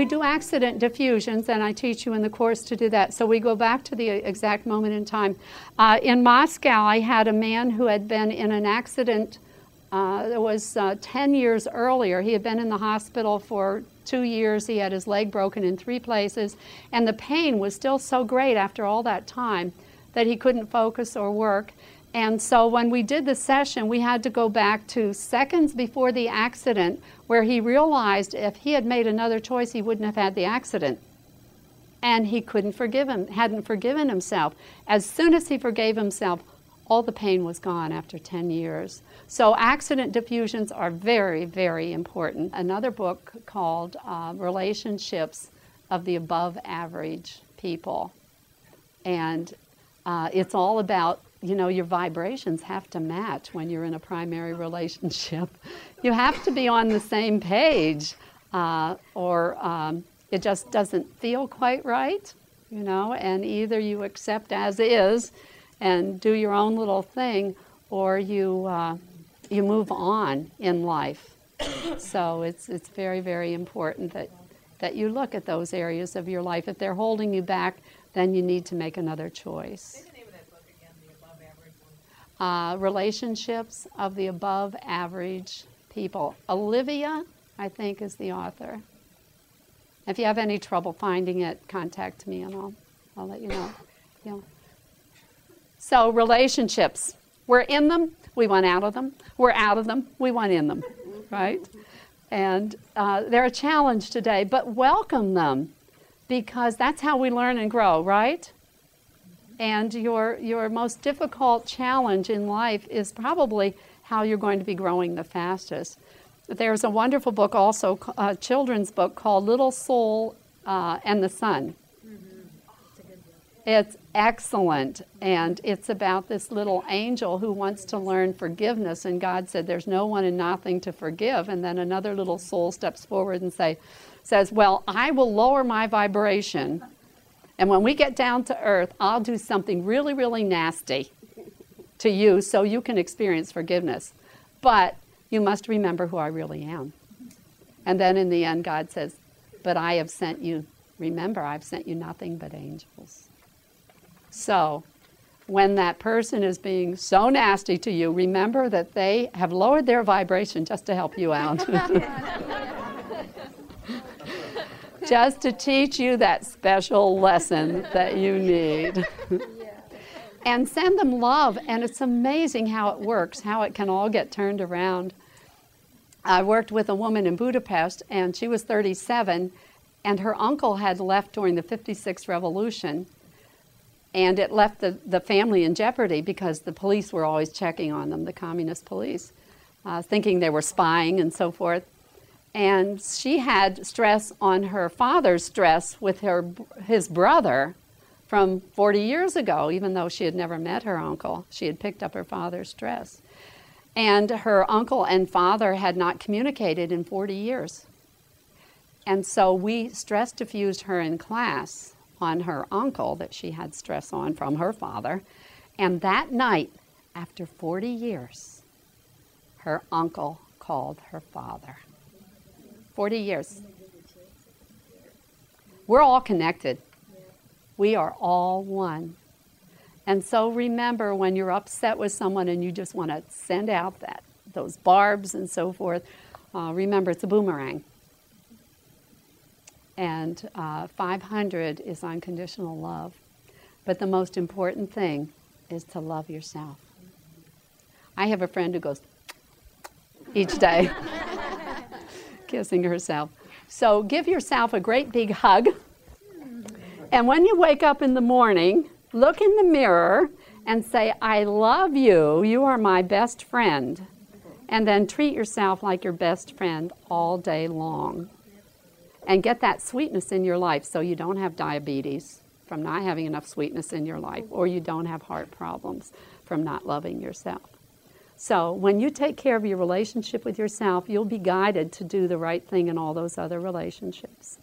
do accident diffusions, and I teach you in the course to do that. So we go back to the exact moment in time. In Moscow, I had a man who had been in an accident. It was 10 years earlier. He had been in the hospital for 2 years. He had his leg broken in 3 places, and the pain was still so great after all that time that he couldn't focus or work. And so when we did the session, we had to go back to seconds before the accident, where he realized if he had made another choice, he wouldn't have had the accident. And he hadn't forgiven himself. As soon as he forgave himself, all the pain was gone after 10 years. So accident diffusions are very, very important. Another book called Relationships of the Above Average People. And it's all about, you know, your vibrations have to match when you're in a primary relationship. You have to be on the same page, or it just doesn't feel quite right, you know, and either you accept as is and do your own little thing, or you move on in life. So it's very, very important that you look at those areas of your life. If they're holding you back, then you need to make another choice. Say the name of that book again, The Above Average One. Relationships of the Above Average People. Olivia, I think, is the author. If you have any trouble finding it, contact me and I'll let you know. Yeah. So relationships, we're in them, we want out of them. We're out of them, we want in them, right? And they're a challenge today, but welcome them, because that's how we learn and grow, right? And your most difficult challenge in life is probably how you're going to be growing the fastest. There's a wonderful book also, a children's book called Little Soul and the Sun. It's excellent, and it's about this little angel who wants to learn forgiveness, and God said there's no one and nothing to forgive, and then another little soul steps forward and says, well, I will lower my vibration, and when we get down to earth, I'll do something really, really nasty to you so you can experience forgiveness. But you must remember who I really am. And then in the end, God says, but I have sent you, remember, I've sent you nothing but angels. So when that person is being so nasty to you, remember that they have lowered their vibration just to help you out. Just to teach you that special lesson that you need. And send them love, and it's amazing how it works, how it can all get turned around. I worked with a woman in Budapest, and she was 37, and her uncle had left during the '56 revolution, and it left the family in jeopardy because the police were always checking on them, the communist police, thinking they were spying and so forth. And she had stress on her father's stress with his brother from 40 years ago, even though she had never met her uncle. She had picked up her father's stress. And her uncle and father had not communicated in 40 years. And so we stress diffused her in class on her uncle that she had stress on from her father. And that night, after 40 years, her uncle called her father. 40 years. We're all connected. We are all one. And so remember, when you're upset with someone and you just want to send out those barbs and so forth, remember it's a boomerang. And 500 is unconditional love. But the most important thing is to love yourself. I have a friend who goes each day, kissing herself. So give yourself a great big hug. And when you wake up in the morning, look in the mirror and say, I love you. You are my best friend. And then treat yourself like your best friend all day long. And get that sweetness in your life so you don't have diabetes from not having enough sweetness in your life, or you don't have heart problems from not loving yourself. So when you take care of your relationship with yourself, you'll be guided to do the right thing in all those other relationships.